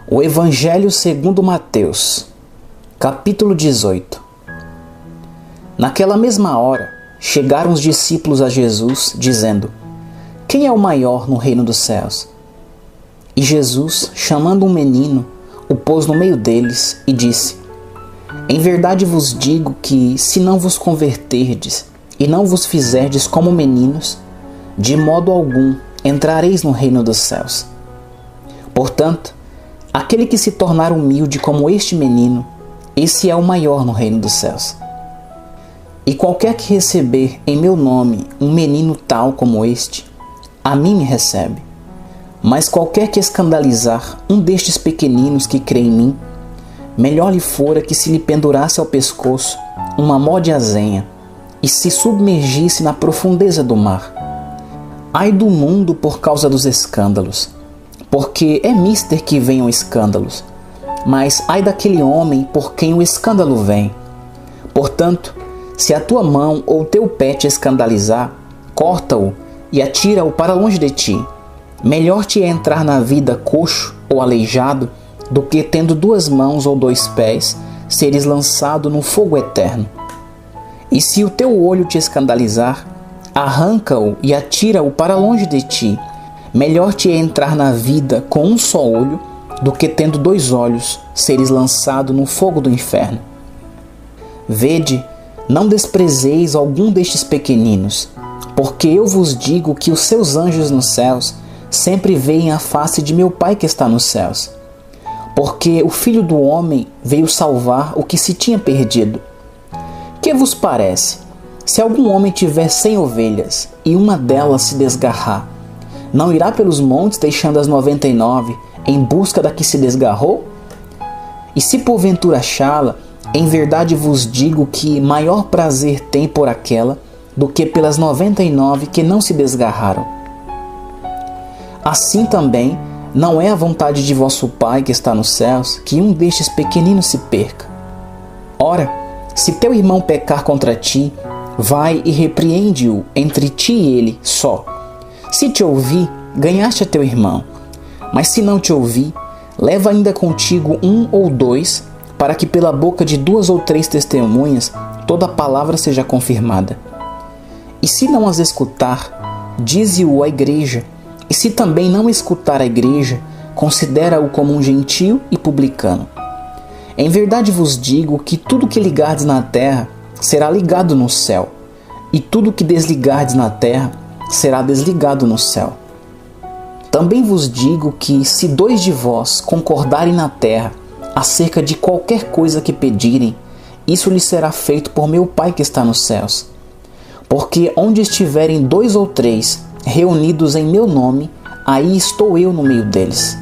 O Evangelho segundo Mateus, capítulo 18. Naquela mesma hora, chegaram os discípulos a Jesus, dizendo: Quem é o maior no reino dos céus? E Jesus, chamando um menino, o pôs no meio deles e disse: Em verdade vos digo que, se não vos converterdes e não vos fizerdes como meninos, de modo algum entrareis no reino dos céus. Portanto, aquele que se tornar humilde como este menino, esse é o maior no reino dos céus. E qualquer que receber em meu nome um menino tal como este, a mim me recebe. Mas qualquer que escandalizar um destes pequeninos que crê em mim, melhor lhe fora que se lhe pendurasse ao pescoço uma mó de azenha e se submergisse na profundeza do mar. Ai do mundo por causa dos escândalos, porque é mister que venham escândalos, mas ai daquele homem por quem o escândalo vem. Portanto, se a tua mão ou teu pé te escandalizar, corta-o e atira-o para longe de ti. Melhor te é entrar na vida coxo ou aleijado, do que tendo 2 mãos ou 2 pés, seres lançado no fogo eterno. E se o teu olho te escandalizar, arranca-o e atira-o para longe de ti. Melhor te é entrar na vida com um só olho, do que tendo 2 olhos, seres lançado no fogo do inferno. Vede, não desprezeis algum destes pequeninos, porque eu vos digo que os seus anjos nos céus sempre veem a face de meu Pai que está nos céus. Porque o Filho do Homem veio salvar o que se tinha perdido. Que vos parece? Se algum homem tiver 100 ovelhas e uma delas se desgarrar, não irá pelos montes deixando as 99 em busca da que se desgarrou? E se porventura achá-la, em verdade vos digo que maior prazer tem por aquela do que pelas 99 que não se desgarraram. Assim também, não é a vontade de vosso Pai que está nos céus que um destes pequeninos se perca. Ora, se teu irmão pecar contra ti, vai e repreende-o entre ti e ele só. Se te ouvir, ganhaste a teu irmão. Mas se não te ouvir, leva ainda contigo 1 ou 2, para que pela boca de 2 ou 3 testemunhas toda a palavra seja confirmada. E se não as escutar, dize-o à igreja. E se também não escutar a igreja, considera-o como um gentio e publicano. Em verdade vos digo que tudo que ligardes na terra será ligado no céu, e tudo que desligardes na terra será desligado no céu. Também vos digo que, se 2 de vós concordarem na terra acerca de qualquer coisa que pedirem, isso lhes será feito por meu Pai que está nos céus. Porque onde estiverem 2 ou 3 reunidos em meu nome, aí estou eu no meio deles.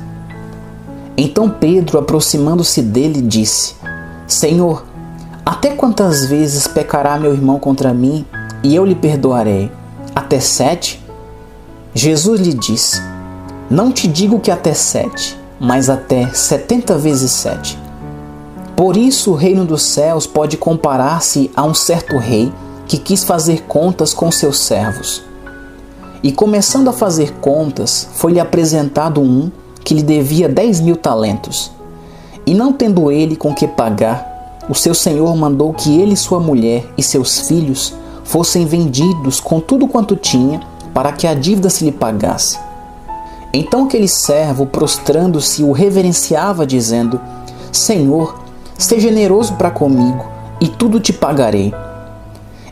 Então Pedro, aproximando-se dele, disse: Senhor, até quantas vezes pecará meu irmão contra mim, e eu lhe perdoarei? Até 7? Jesus lhe disse: Não te digo que até 7, mas até 70 vezes 7. Por isso o reino dos céus pode comparar-se a um certo rei que quis fazer contas com seus servos. E começando a fazer contas, foi-lhe apresentado um que lhe devia 10.000 talentos. E não tendo ele com que pagar, o seu senhor mandou que ele, sua mulher e seus filhos fossem vendidos com tudo quanto tinha, para que a dívida se lhe pagasse. Então aquele servo, prostrando-se, o reverenciava, dizendo: Senhor, seja generoso para comigo, e tudo te pagarei.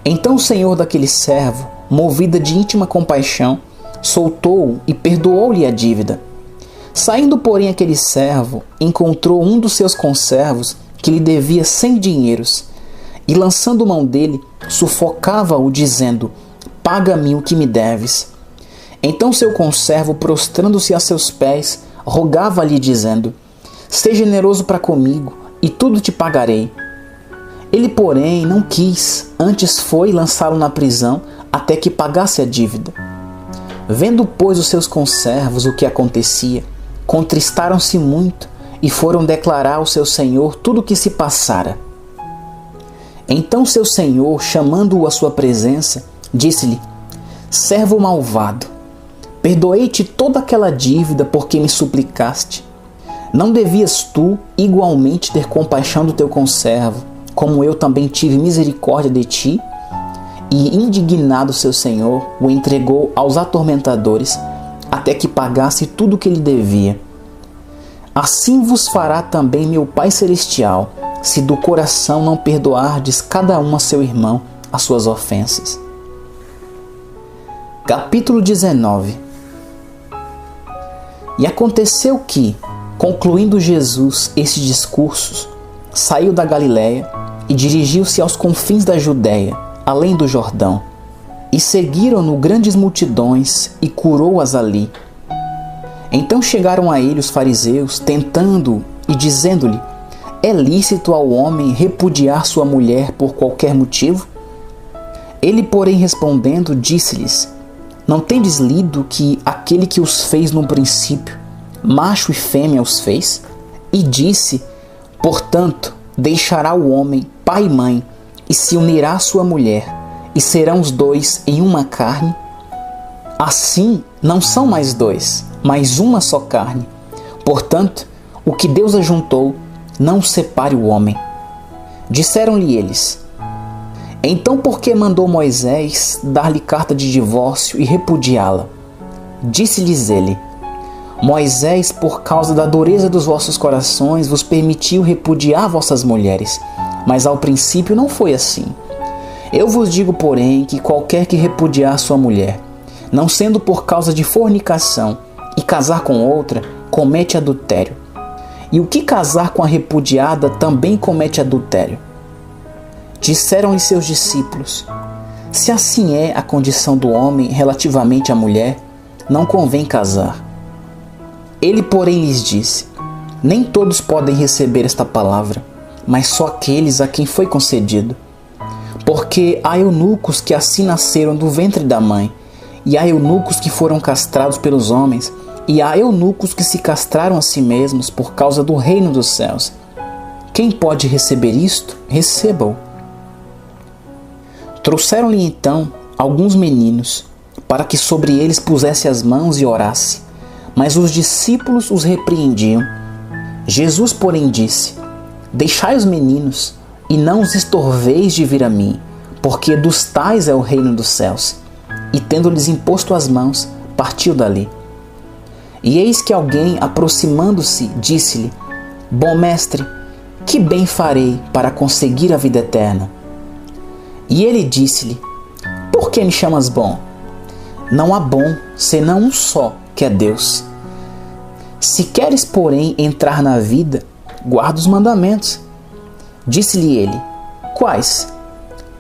Então o senhor daquele servo, movida de íntima compaixão, soltou-o e perdoou-lhe a dívida. Saindo, porém, aquele servo, encontrou um dos seus conservos que lhe devia 100 dinheiros, e lançando mão dele, sufocava-o, dizendo: Paga-me o que me deves. Então seu conservo, prostrando-se a seus pés, rogava-lhe, dizendo: Seja generoso para comigo, e tudo te pagarei. Ele, porém, não quis, antes foi lançá-lo na prisão, até que pagasse a dívida. Vendo, pois, os seus conservos o que acontecia, contristaram-se muito e foram declarar ao seu senhor tudo o que se passara. Então seu senhor, chamando-o à sua presença, disse-lhe: Servo malvado, perdoei-te toda aquela dívida porque me suplicaste. Não devias tu igualmente ter compaixão do teu conservo, como eu também tive misericórdia de ti? E indignado seu senhor, o entregou aos atormentadores, até que pagasse tudo o que lhe devia. Assim vos fará também meu Pai Celestial, se do coração não perdoardes cada um a seu irmão as suas ofensas. Capítulo 19. E aconteceu que, concluindo Jesus estes discursos, saiu da Galiléia e dirigiu-se aos confins da Judéia, além do Jordão. E seguiram-no grandes multidões e curou-as ali. Então chegaram a ele os fariseus, tentando-o e dizendo-lhe: é lícito ao homem repudiar sua mulher por qualquer motivo? Ele, porém, respondendo, disse-lhes: não tendes lido que aquele que os fez no princípio, macho e fêmea os fez? E disse: portanto, deixará o homem pai e mãe, e se unirá à sua mulher, e serão os dois em uma carne? Assim, não são mais dois, mas uma só carne. Portanto, o que Deus ajuntou, não separe o homem. Disseram-lhe eles: então por que mandou Moisés dar-lhe carta de divórcio e repudiá-la? Disse-lhes ele: Moisés, por causa da dureza dos vossos corações, vos permitiu repudiar vossas mulheres, mas ao princípio não foi assim. Eu vos digo, porém, que qualquer que repudiar sua mulher, não sendo por causa de fornicação, e casar com outra, comete adultério. E o que casar com a repudiada também comete adultério. Disseram-lhe seus discípulos: se assim é a condição do homem relativamente à mulher, não convém casar. Ele, porém, lhes disse: nem todos podem receber esta palavra, mas só aqueles a quem foi concedido. Porque há eunucos que assim nasceram do ventre da mãe, e há eunucos que foram castrados pelos homens, e há eunucos que se castraram a si mesmos por causa do reino dos céus. Quem pode receber isto, receba-o. Trouxeram-lhe então alguns meninos, para que sobre eles pusesse as mãos e orasse. Mas os discípulos os repreendiam. Jesus, porém, disse: deixai os meninos, e não os estorveis de vir a mim, porque dos tais é o reino dos céus. E tendo-lhes imposto as mãos, partiu dali. E eis que alguém, aproximando-se, disse-lhe: bom mestre, que bem farei para conseguir a vida eterna? E ele disse-lhe: por que me chamas bom? Não há bom, senão um só, que é Deus. Se queres, porém, entrar na vida, guarda os mandamentos. Disse-lhe ele: quais?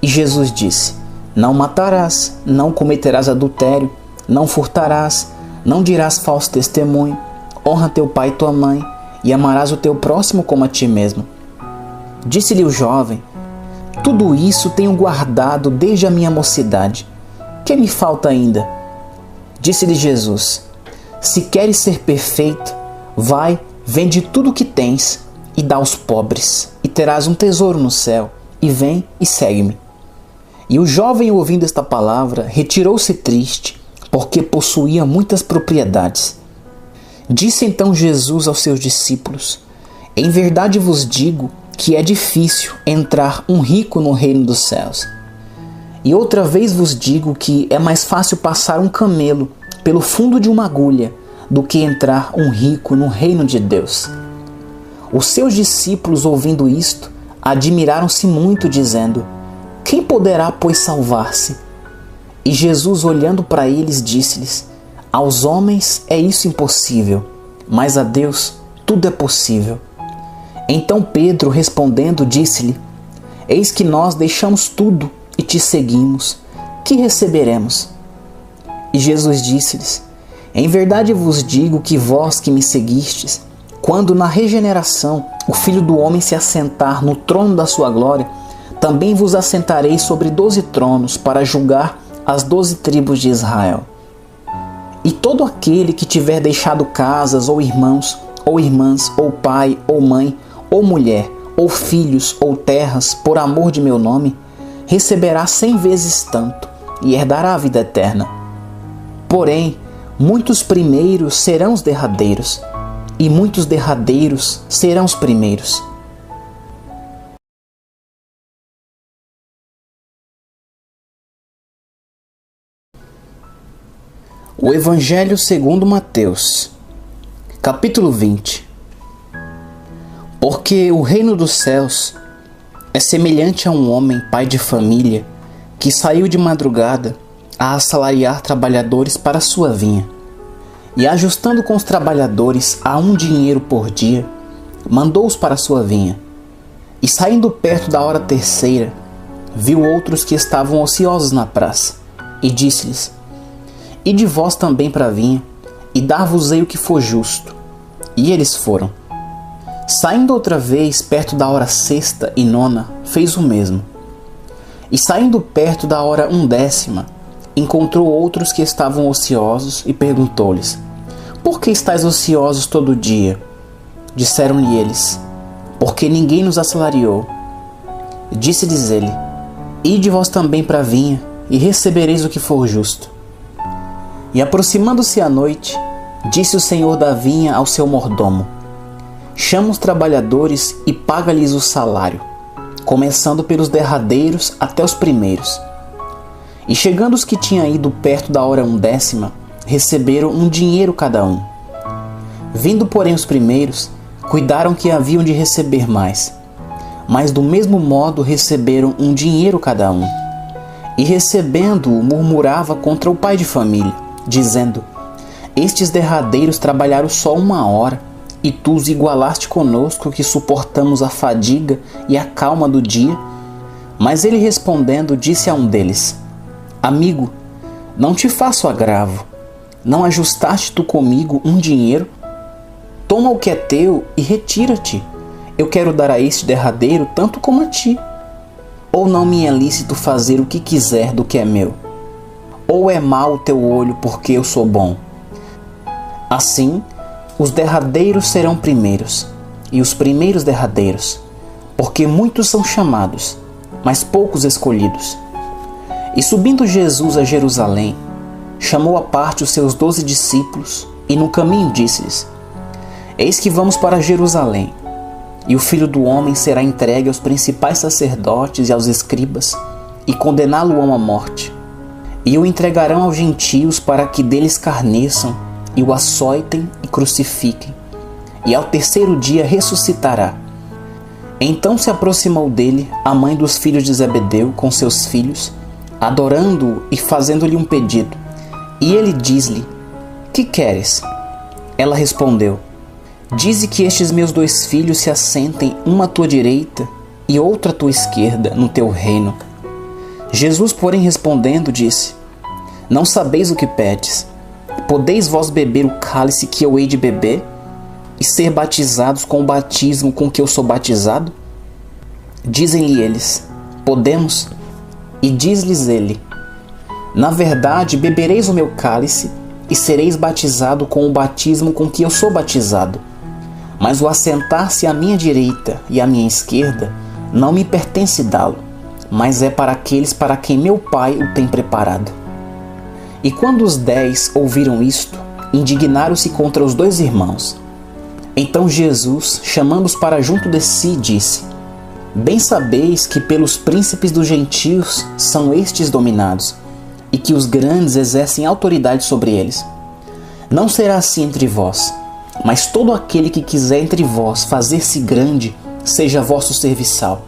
E Jesus disse: não matarás, não cometerás adultério, não furtarás, não dirás falso testemunho, honra teu pai e tua mãe, e amarás o teu próximo como a ti mesmo. Disse-lhe o jovem: tudo isso tenho guardado desde a minha mocidade. Que me falta ainda? Disse-lhe Jesus: se queres ser perfeito, vai, vende tudo o que tens e dá aos pobres, e terás um tesouro no céu, e vem e segue-me. E o jovem, ouvindo esta palavra, retirou-se triste, porque possuía muitas propriedades. Disse então Jesus aos seus discípulos: em verdade vos digo que é difícil entrar um rico no reino dos céus. E outra vez vos digo que é mais fácil passar um camelo pelo fundo de uma agulha do que entrar um rico no reino de Deus. Os seus discípulos, ouvindo isto, admiraram-se muito, dizendo: quem poderá, pois, salvar-se? E Jesus, olhando para eles, disse-lhes: aos homens é isso impossível, mas a Deus tudo é possível. Então Pedro, respondendo, disse-lhe: eis que nós deixamos tudo e te seguimos. Que receberemos? E Jesus disse-lhes: em verdade vos digo que vós que me seguistes, quando na regeneração o Filho do Homem se assentar no trono da sua glória, também vos assentareis sobre 12 tronos para julgar as 12 tribos de Israel. E todo aquele que tiver deixado casas, ou irmãos, ou irmãs, ou pai, ou mãe, ou mulher, ou filhos, ou terras, por amor de meu nome, receberá 100 vezes tanto, e herdará a vida eterna. Porém, muitos primeiros serão os derradeiros, e muitos derradeiros serão os primeiros. O Evangelho segundo Mateus, capítulo 20. Porque o reino dos céus é semelhante a um homem, pai de família, que saiu de madrugada a assalariar trabalhadores para sua vinha. E ajustando com os trabalhadores a 1 dinheiro por dia, mandou-os para sua vinha. E saindo perto da hora terceira, viu outros que estavam ociosos na praça, e disse-lhes: Ide vós também para a vinha, e dar-vos-ei o que for justo. E eles foram. Saindo outra vez perto da hora sexta e nona, fez o mesmo. E saindo perto da hora 1/10, encontrou outros que estavam ociosos e perguntou-lhes: Por que estáis ociosos todo dia? Disseram-lhe eles: Porque ninguém nos assalariou. Disse-lhes ele: Ide vós também para a vinha, e recebereis o que for justo. E aproximando-se a noite, disse o senhor da vinha ao seu mordomo: Chama os trabalhadores e paga-lhes o salário, começando pelos derradeiros até os primeiros. E chegando os que tinham ido perto da hora 1/10, receberam 1 dinheiro cada um. Vindo, porém, os primeiros, cuidaram que haviam de receber mais. Mas do mesmo modo receberam 1 dinheiro cada um. E recebendo-o, murmurava contra o pai de família, dizendo: Estes derradeiros trabalharam só 1 hora, e tu os igualaste conosco, que suportamos a fadiga e a calma do dia. Mas ele respondendo, disse a um deles: Amigo, não te faço agravo. Não ajustaste tu comigo 1 dinheiro? Toma o que é teu e retira-te. Eu quero dar a este derradeiro tanto como a ti. Ou não me é lícito fazer o que quiser do que é meu? Ou é mau o teu olho porque eu sou bom? Assim, os derradeiros serão primeiros, e os primeiros derradeiros, porque muitos são chamados, mas poucos escolhidos. E subindo Jesus a Jerusalém, chamou à parte os seus 12 discípulos, e no caminho disse-lhes: Eis que vamos para Jerusalém, e o Filho do Homem será entregue aos principais sacerdotes e aos escribas, e condená-lo-ão à morte. E o entregarão aos gentios para que dele escarneçam, e o açoitem e crucifiquem. E ao terceiro dia ressuscitará. Então se aproximou dele a mãe dos filhos de Zebedeu com seus filhos, adorando-o e fazendo-lhe um pedido. E ele diz-lhe: Que queres? Ela respondeu: Dize que estes meus 2 filhos se assentem, uma à tua direita e outra à tua esquerda, no teu reino. Jesus, porém, respondendo, disse: Não sabeis o que pedes. Podeis vós beber o cálice que eu hei de beber, e ser batizados com o batismo com que eu sou batizado? Dizem-lhe eles: Podemos. E diz-lhes ele: Na verdade, bebereis o meu cálice, e sereis batizado com o batismo com que eu sou batizado. Mas o assentar-se à minha direita e à minha esquerda não me pertence dá-lo, mas é para aqueles para quem meu Pai o tem preparado. E quando os 10 ouviram isto, indignaram-se contra os 2 irmãos. Então Jesus, chamando-os para junto de si, disse: Bem sabeis que pelos príncipes dos gentios são estes dominados, e que os grandes exercem autoridade sobre eles. Não será assim entre vós, mas todo aquele que quiser entre vós fazer-se grande, seja vosso serviçal.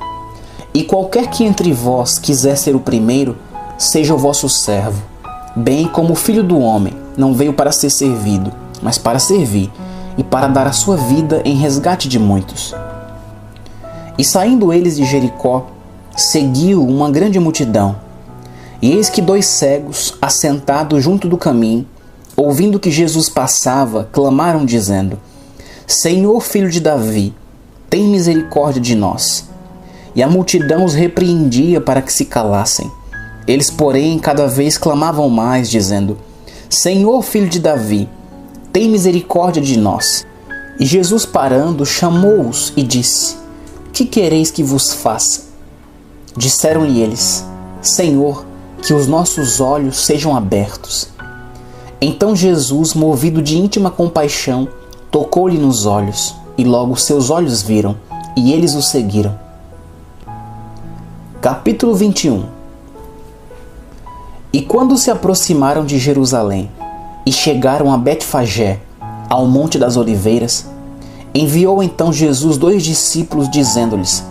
E qualquer que entre vós quiser ser o primeiro, seja o vosso servo. Bem como o Filho do Homem não veio para ser servido, mas para servir, e para dar a sua vida em resgate de muitos. E saindo eles de Jericó, seguiu uma grande multidão. E eis que 2 cegos, assentados junto do caminho, ouvindo que Jesus passava, clamaram dizendo: Senhor, Filho de Davi, tem misericórdia de nós. E a multidão os repreendia para que se calassem. Eles, porém, cada vez clamavam mais, dizendo: Senhor, Filho de Davi, tem misericórdia de nós. E Jesus, parando, chamou-os e disse: Que quereis que vos faça? Disseram-lhe eles: Senhor, que os nossos olhos sejam abertos. Então Jesus, movido de íntima compaixão, tocou-lhe nos olhos, e logo seus olhos viram, e eles o seguiram. Capítulo 21. E quando se aproximaram de Jerusalém, e chegaram a Betfagé, ao Monte das Oliveiras, enviou então Jesus 2 discípulos, dizendo-lhes: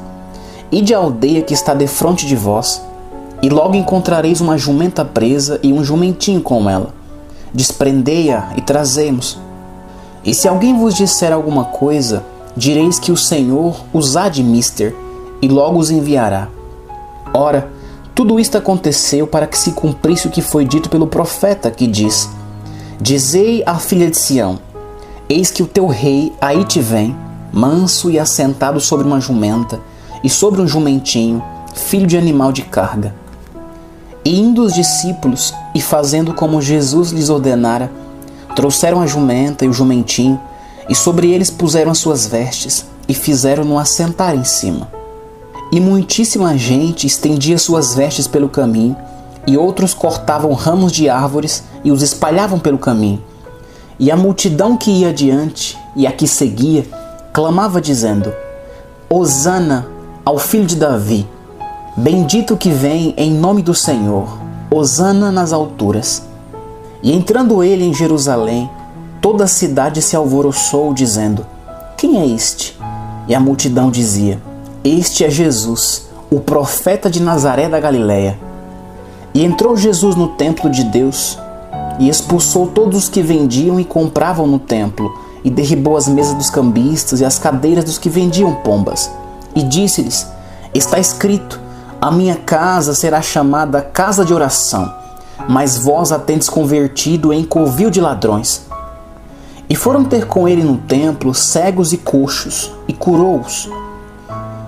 Ide à aldeia que está defronte de vós, e logo encontrareis uma jumenta presa e um jumentinho com ela. Desprendei-a e trazei-mos. E se alguém vos disser alguma coisa, direis que o Senhor os há de mister, e logo os enviará. Ora, tudo isto aconteceu para que se cumprisse o que foi dito pelo profeta, que diz: Dizei à filha de Sião: Eis que o teu rei aí te vem, manso e assentado sobre uma jumenta, e sobre um jumentinho, filho de animal de carga. E indo os discípulos, e fazendo como Jesus lhes ordenara, trouxeram a jumenta e o jumentinho, e sobre eles puseram as suas vestes, e fizeram-no assentar em cima. E muitíssima gente estendia suas vestes pelo caminho, e outros cortavam ramos de árvores e os espalhavam pelo caminho. E a multidão que ia adiante e a que seguia clamava dizendo: Hosana ao filho de Davi, bendito que vem em nome do Senhor, Hosana nas alturas. E entrando ele em Jerusalém, toda a cidade se alvoroçou, dizendo: Quem é este? E a multidão dizia: Este é Jesus, o profeta de Nazaré da Galileia. E entrou Jesus no templo de Deus, e expulsou todos os que vendiam e compravam no templo, e derribou as mesas dos cambistas e as cadeiras dos que vendiam pombas. E disse-lhes: Está escrito: A minha casa será chamada casa de oração, mas vós a tendes convertido em covil de ladrões. E foram ter com ele no templo cegos e coxos, e curou-os.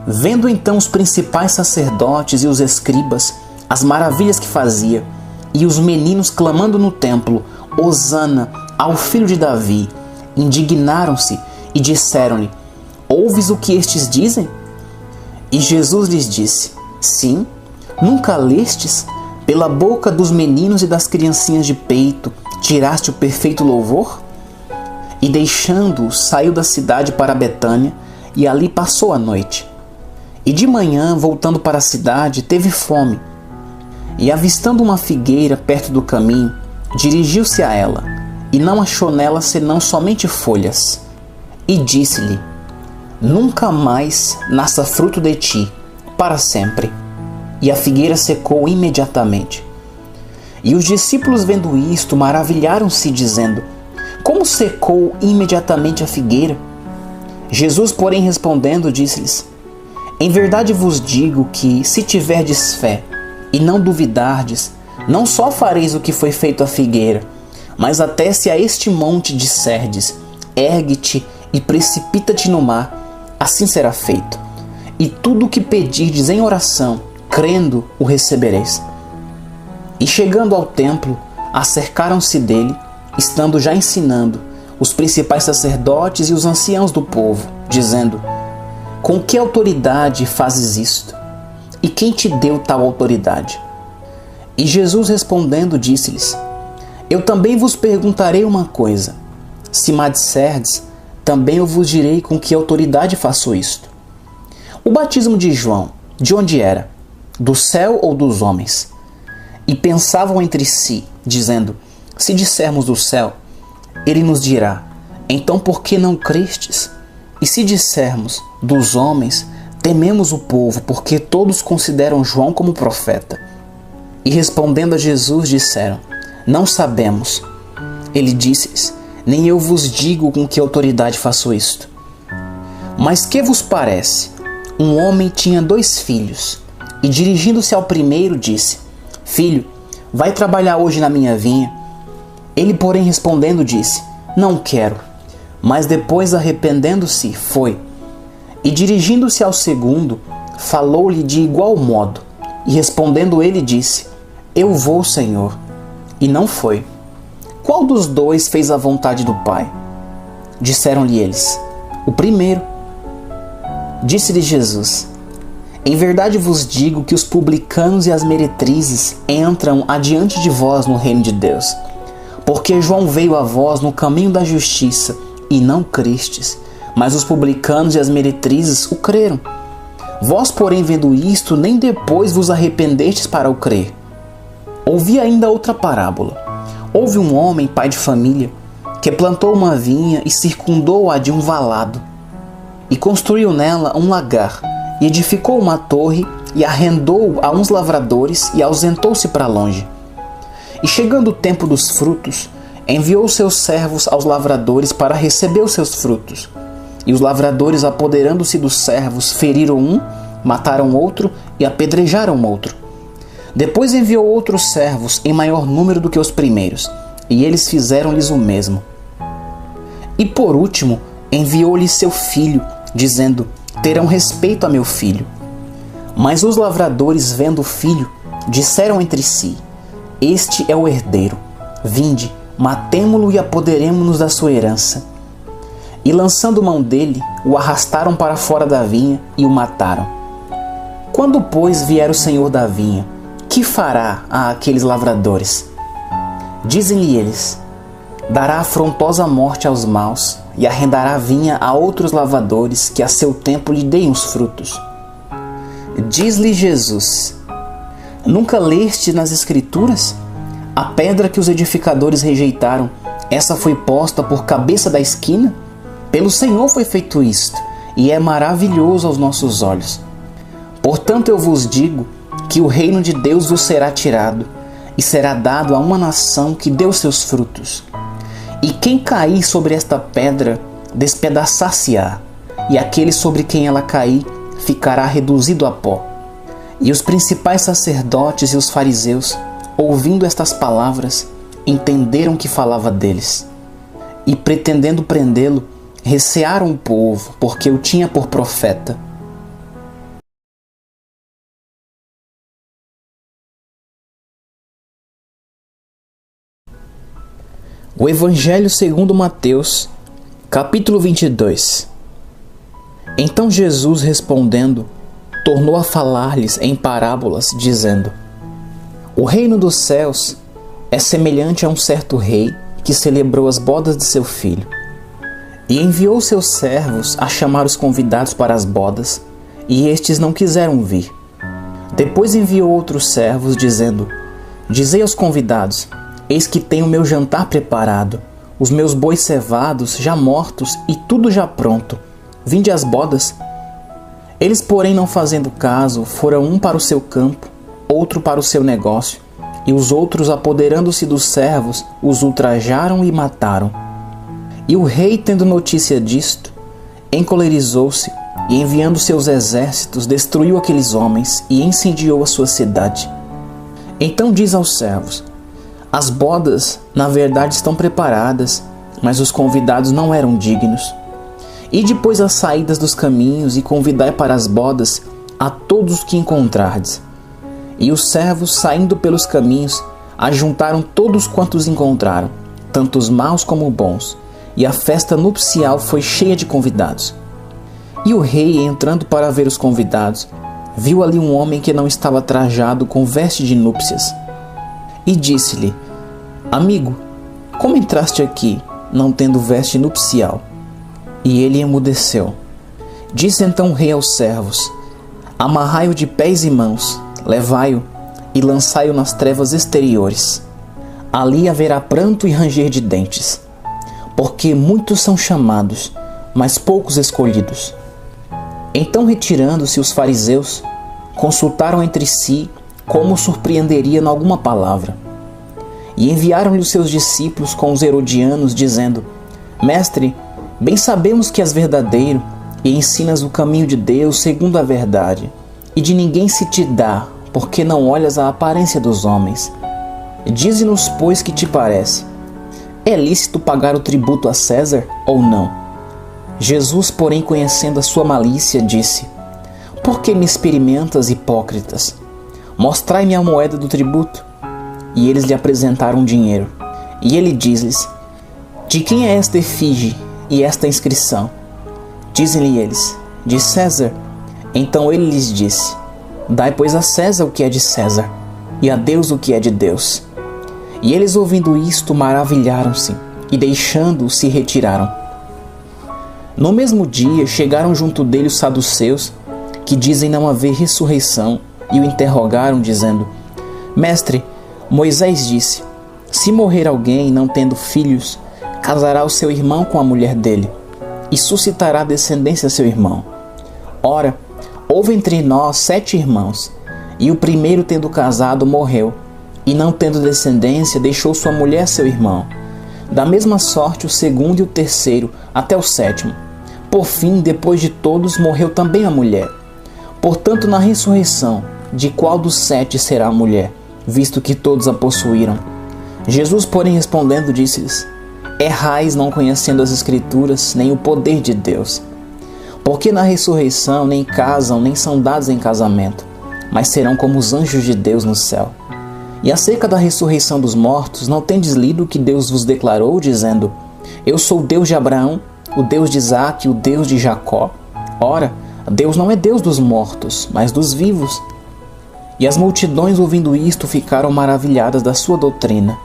Vendo então os principais sacerdotes e os escribas as maravilhas que fazia, e os meninos clamando no templo: Hosana ao filho de Davi, indignaram-se e disseram-lhe: Ouves o que estes dizem? E Jesus lhes disse: Sim, nunca lestes? Pela boca dos meninos e das criancinhas de peito tiraste o perfeito louvor? E deixando-os, saiu da cidade para Betânia, e ali passou a noite. E de manhã, voltando para a cidade, teve fome. E avistando uma figueira perto do caminho, dirigiu-se a ela, e não achou nela senão somente folhas. E disse-lhe: Nunca mais nasça fruto de ti, para sempre. E a figueira secou imediatamente. E os discípulos, vendo isto, maravilharam-se, dizendo: Como secou imediatamente a figueira? Jesus, porém, respondendo, disse-lhes: Em verdade vos digo que, se tiverdes fé e não duvidardes, não só fareis o que foi feito à figueira, mas até se a este monte disserdes: Ergue-te e precipita-te no mar, assim será feito. E tudo o que pedirdes em oração, crendo, o recebereis. E chegando ao templo, acercaram-se dele, estando já ensinando, os principais sacerdotes e os anciãos do povo, dizendo: Com que autoridade fazes isto? E quem te deu tal autoridade? E Jesus respondendo disse-lhes: Eu também vos perguntarei uma coisa. Se me disserdes, também eu vos direi com que autoridade faço isto. O batismo de João, de onde era? Do céu ou dos homens? E pensavam entre si, dizendo: Se dissermos do céu, ele nos dirá: Então por que não crestes? E se dissermos dos homens, tememos o povo, porque todos consideram João como profeta. E respondendo a Jesus, disseram: Não sabemos. Ele disse-lhes: Nem eu vos digo com que autoridade faço isto. Mas que vos parece? Um homem tinha 2 filhos, e dirigindo-se ao primeiro, disse: Filho, vai trabalhar hoje na minha vinha. Ele, porém, respondendo, disse: Não quero. Mas depois, arrependendo-se, foi. E dirigindo-se ao segundo, falou-lhe de igual modo. E respondendo ele, disse: Eu vou, Senhor. E não foi. Qual dos 2 fez a vontade do Pai? Disseram-lhe eles: O primeiro. Disse-lhe Jesus: Em verdade vos digo que os publicanos e as meretrizes entram adiante de vós no reino de Deus. Porque João veio a vós no caminho da justiça, e não crestes, mas os publicanos e as meretrizes o creram. Vós, porém, vendo isto, nem depois vos arrependestes para o crer. Ouvi ainda outra parábola. Houve um homem, pai de família, que plantou uma vinha e circundou-a de um valado, e construiu nela um lagar, e edificou uma torre, e arrendou a uns lavradores, e ausentou-se para longe. E chegando o tempo dos frutos, enviou seus servos aos lavradores para receber os seus frutos. E os lavradores, apoderando-se dos servos, feriram um, mataram outro e apedrejaram outro. Depois enviou outros servos em maior número do que os primeiros, e eles fizeram-lhes o mesmo. E por último, enviou-lhes seu filho, dizendo: terão respeito a meu filho. Mas os lavradores, vendo o filho, disseram entre si: este é o herdeiro. Vinde, matemo-lo e apoderemo-nos da sua herança. E lançando mão dele, o arrastaram para fora da vinha e o mataram. Quando, pois, vier o senhor da vinha, que fará a aqueles lavradores? Dizem-lhe eles: dará afrontosa morte aos maus e arrendará a vinha a outros lavradores que a seu tempo lhe deem os frutos. Diz-lhe Jesus: nunca leste nas Escrituras? A pedra que os edificadores rejeitaram, essa foi posta por cabeça da esquina? Pelo Senhor foi feito isto, e é maravilhoso aos nossos olhos. Portanto eu vos digo que o reino de Deus vos será tirado, e será dado a uma nação que deu seus frutos. E quem cair sobre esta pedra, despedaçar-se-á, e aquele sobre quem ela cair, ficará reduzido a pó. E os principais sacerdotes e os fariseus, ouvindo estas palavras, entenderam que falava deles. E pretendendo prendê-lo, recearam o povo, porque o tinha por profeta. O Evangelho segundo Mateus, capítulo 22. Então Jesus, respondendo, tornou a falar-lhes em parábolas, dizendo: o reino dos céus é semelhante a um certo rei que celebrou as bodas de seu filho. E enviou seus servos a chamar os convidados para as bodas, e estes não quiseram vir. Depois enviou outros servos, dizendo: dizei aos convidados: eis que tenho o meu jantar preparado, os meus bois cevados já mortos e tudo já pronto. Vinde às bodas. Eles, porém, não fazendo caso, foram um para o seu campo, outro para o seu negócio, e os outros, apoderando-se dos servos, os ultrajaram e mataram. E o rei, tendo notícia disto, encolerizou-se e, enviando seus exércitos, destruiu aqueles homens e incendiou a sua cidade. Então diz aos servos: as bodas, na verdade, estão preparadas, mas os convidados não eram dignos. E depois as saídas dos caminhos e convidai para as bodas a todos os que encontrardes. E os servos, saindo pelos caminhos, ajuntaram todos quantos encontraram, tanto os maus como bons, e a festa nupcial foi cheia de convidados. E o rei, entrando para ver os convidados, viu ali um homem que não estava trajado com veste de núpcias. E disse-lhe: amigo, como entraste aqui, não tendo veste nupcial? E ele emudeceu. Disse então o rei aos servos: amarrai-o de pés e mãos, levai-o e lançai-o nas trevas exteriores. Ali haverá pranto e ranger de dentes, porque muitos são chamados, mas poucos escolhidos. Então, retirando-se os fariseus, consultaram entre si como o surpreenderia em alguma palavra. E enviaram-lhe os seus discípulos com os herodianos, dizendo: mestre, bem sabemos que és verdadeiro e ensinas o caminho de Deus segundo a verdade, e de ninguém se te dá, porque não olhas a aparência dos homens. Dize-nos, pois, que te parece: é lícito pagar o tributo a César ou não? Jesus, porém, conhecendo a sua malícia, disse: por que me experimentas, hipócritas? Mostrai-me a moeda do tributo. E eles lhe apresentaram dinheiro. E ele diz-lhes: de quem é esta efígie e esta inscrição? Dizem-lhe eles: de César. Então ele lhes disse: dai, pois, a César o que é de César, e a Deus o que é de Deus. E eles, ouvindo isto, maravilharam-se, e deixando-o, se retiraram. No mesmo dia, chegaram junto dele os saduceus, que dizem não haver ressurreição, e o interrogaram, dizendo: Mestre, Moisés disse: se morrer alguém não tendo filhos, casará o seu irmão com a mulher dele, e suscitará descendência a seu irmão. Ora, houve entre nós 7 irmãos, e o primeiro, tendo casado, morreu, e não tendo descendência, deixou sua mulher a seu irmão. Da mesma sorte, o segundo e o terceiro, até o 7º. Por fim, depois de todos, morreu também a mulher. Portanto, na ressurreição, de qual dos 7 será a mulher, visto que todos a possuíram? Jesus, porém, respondendo, disse-lhes: errais não conhecendo as Escrituras, nem o poder de Deus. Porque na ressurreição nem casam, nem são dados em casamento, mas serão como os anjos de Deus no céu. E acerca da ressurreição dos mortos, não tendes lido o que Deus vos declarou, dizendo: eu sou o Deus de Abraão, o Deus de Isaque, o Deus de Jacó? Ora, Deus não é Deus dos mortos, mas dos vivos. E as multidões, ouvindo isto, ficaram maravilhadas da sua doutrina.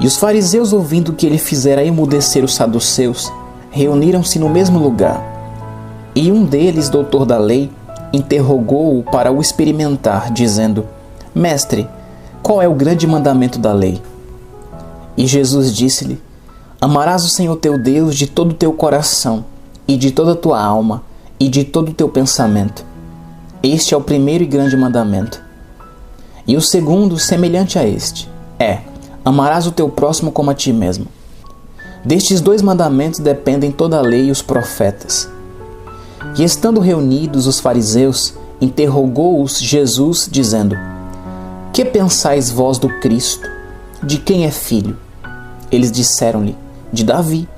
E os fariseus, ouvindo que ele fizera emudecer os saduceus, reuniram-se no mesmo lugar. E um deles, doutor da lei, interrogou-o para o experimentar, dizendo: Mestre, qual é o grande mandamento da lei? E Jesus disse-lhe: amarás o Senhor teu Deus de todo o teu coração, e de toda a tua alma, e de todo o teu pensamento. Este é o primeiro e grande mandamento. E o segundo, semelhante a este, é: amarás o teu próximo como a ti mesmo. Destes 2 mandamentos dependem toda a lei e os profetas. E estando reunidos os fariseus, interrogou-os Jesus, dizendo: que pensais vós do Cristo? De quem é filho? Eles disseram-lhe: de Davi.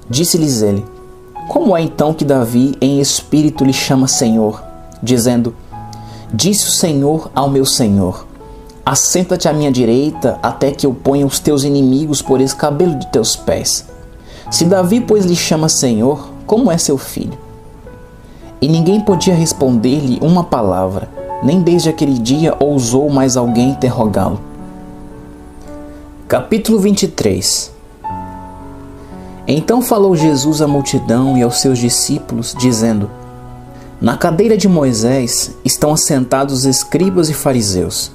Disse-lhes ele: como é então que Davi em espírito lhe chama Senhor, dizendo: disse o Senhor ao meu Senhor: assenta-te à minha direita, até que eu ponha os teus inimigos por escabelo de teus pés. Se Davi, pois, lhe chama Senhor, como é seu filho? E ninguém podia responder-lhe uma palavra, nem desde aquele dia ousou mais alguém interrogá-lo. Capítulo 23. Então falou Jesus à multidão e aos seus discípulos, dizendo: na cadeira de Moisés estão assentados os escribas e fariseus.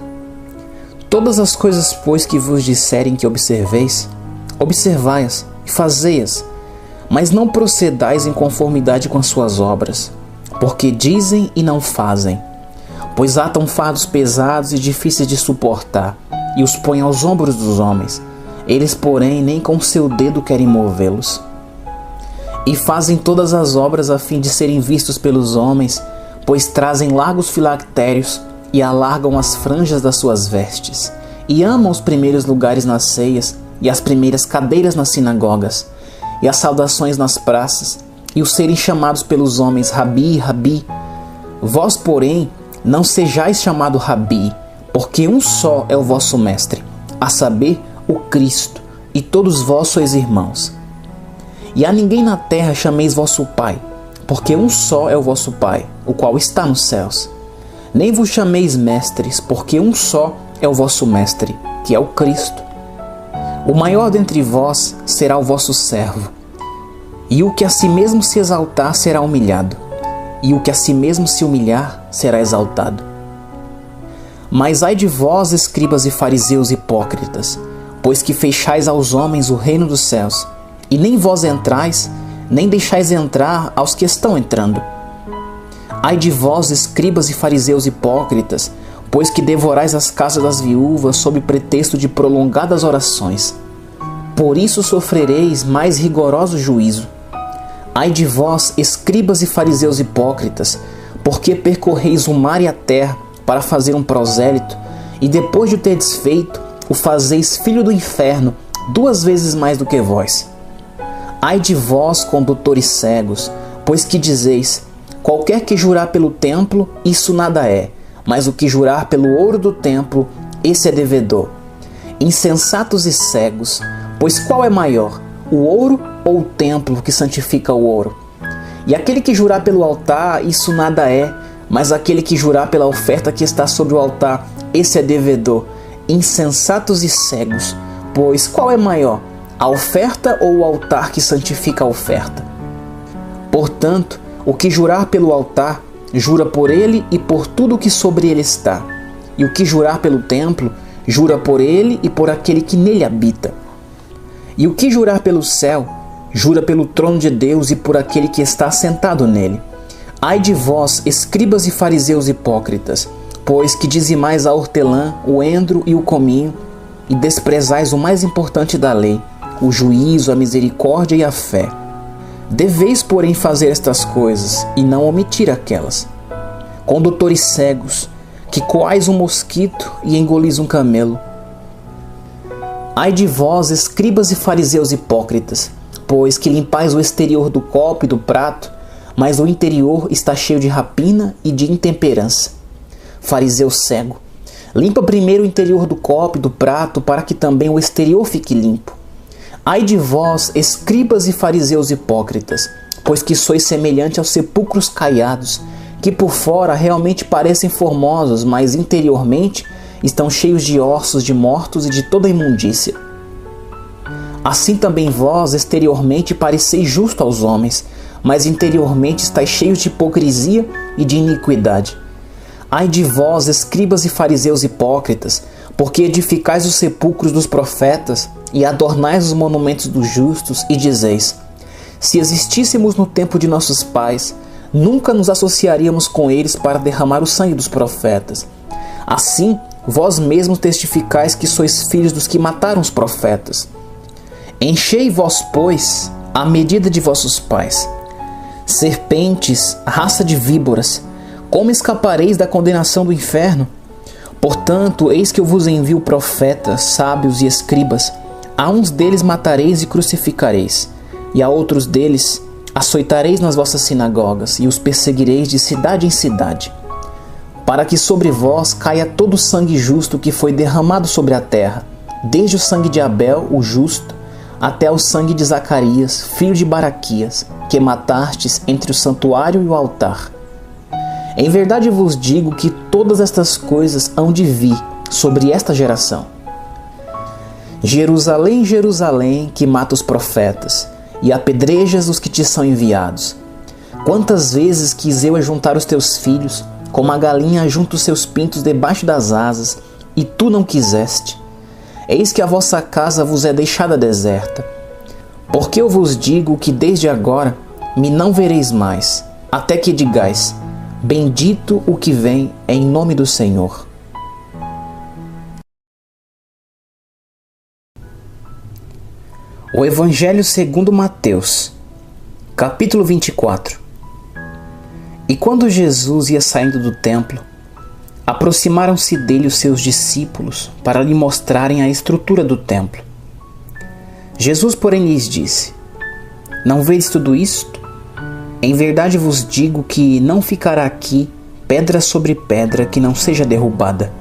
Todas as coisas, pois, que vos disserem que observeis, observai-as e fazei-as, mas não procedais em conformidade com as suas obras, porque dizem e não fazem. Pois atam fardos pesados e difíceis de suportar, e os põem aos ombros dos homens. Eles, porém, nem com seu dedo querem movê-los. E fazem todas as obras a fim de serem vistos pelos homens, pois trazem largos filactérios e alargam as franjas das suas vestes, e amam os primeiros lugares nas ceias, e as primeiras cadeiras nas sinagogas, e as saudações nas praças, e os serem chamados pelos homens Rabi, Rabi. Vós, porém, não sejais chamado Rabi, porque um só é o vosso mestre, a saber, o Cristo, e todos vós sois irmãos. E a ninguém na terra chameis vosso Pai, porque um só é o vosso Pai, o qual está nos céus. Nem vos chameis mestres, porque um só é o vosso mestre, que é o Cristo. O maior dentre vós será o vosso servo, e o que a si mesmo se exaltar será humilhado, e o que a si mesmo se humilhar será exaltado. Mas ai de vós, escribas e fariseus hipócritas, pois que fechais aos homens o reino dos céus, e nem vós entrais, nem deixais entrar aos que estão entrando. Ai de vós, escribas e fariseus hipócritas, pois que devorais as casas das viúvas sob pretexto de prolongadas orações. Por isso sofrereis mais rigoroso juízo. Ai de vós, escribas e fariseus hipócritas, porque percorreis o mar e a terra para fazer um prosélito, e depois de o terdes feito, o fazeis filho do inferno 2 vezes mais do que vós. Ai de vós, condutores cegos, pois que dizeis: qualquer que jurar pelo templo, isso nada é, mas o que jurar pelo ouro do templo, esse é devedor. Insensatos e cegos, pois qual é maior, o ouro ou o templo que santifica o ouro? E aquele que jurar pelo altar, isso nada é, mas aquele que jurar pela oferta que está sobre o altar, esse é devedor. Insensatos e cegos, pois qual é maior, a oferta ou o altar que santifica a oferta? Portanto, o que jurar pelo altar, jura por ele e por tudo que sobre ele está. E o que jurar pelo templo, jura por ele e por aquele que nele habita. E o que jurar pelo céu, jura pelo trono de Deus e por aquele que está assentado nele. Ai de vós, escribas e fariseus hipócritas, pois que dizimais a hortelã, o endro e o cominho, e desprezais o mais importante da lei, o juízo, a misericórdia e a fé. Deveis, porém, fazer estas coisas, e não omitir aquelas. Condutores cegos, que coais um mosquito e engolis um camelo. Ai de vós, escribas e fariseus hipócritas, pois que limpais o exterior do copo e do prato, mas o interior está cheio de rapina e de intemperança. Fariseu cego, limpa primeiro o interior do copo e do prato, para que também o exterior fique limpo. Ai de vós, escribas e fariseus hipócritas, pois que sois semelhante aos sepulcros caiados, que por fora realmente parecem formosos, mas interiormente estão cheios de ossos de mortos e de toda imundícia. Assim também vós exteriormente pareceis justo aos homens, mas interiormente estáis cheios de hipocrisia e de iniquidade. Ai de vós, escribas e fariseus hipócritas, porque edificais os sepulcros dos profetas e adornais os monumentos dos justos, e dizeis: se existíssemos no tempo de nossos pais, nunca nos associaríamos com eles para derramar o sangue dos profetas. Assim, vós mesmos testificais que sois filhos dos que mataram os profetas. Enchei vós, pois, a medida de vossos pais. Serpentes, raça de víboras, como escapareis da condenação do inferno? Portanto, eis que eu vos envio profetas, sábios e escribas. A uns deles matareis e crucificareis, e a outros deles açoitareis nas vossas sinagogas, e os perseguireis de cidade em cidade, para que sobre vós caia todo o sangue justo que foi derramado sobre a terra, desde o sangue de Abel, o justo, até o sangue de Zacarias, filho de Baraquias, que matastes entre o santuário e o altar. Em verdade vos digo que todas estas coisas hão de vir sobre esta geração. Jerusalém, Jerusalém, que mata os profetas, e apedrejas os que te são enviados. Quantas vezes quis eu ajuntar os teus filhos, como a galinha ajunta os seus pintos debaixo das asas, e tu não quiseste. Eis que a vossa casa vos é deixada deserta. Porque eu vos digo que desde agora me não vereis mais, até que digais: bendito o que vem em nome do Senhor. O Evangelho segundo Mateus, capítulo 24. E quando Jesus ia saindo do templo, aproximaram-se dele os seus discípulos para lhe mostrarem a estrutura do templo. Jesus, porém, lhes disse: não vedes tudo isto? Em verdade vos digo que não ficará aqui pedra sobre pedra que não seja derrubada.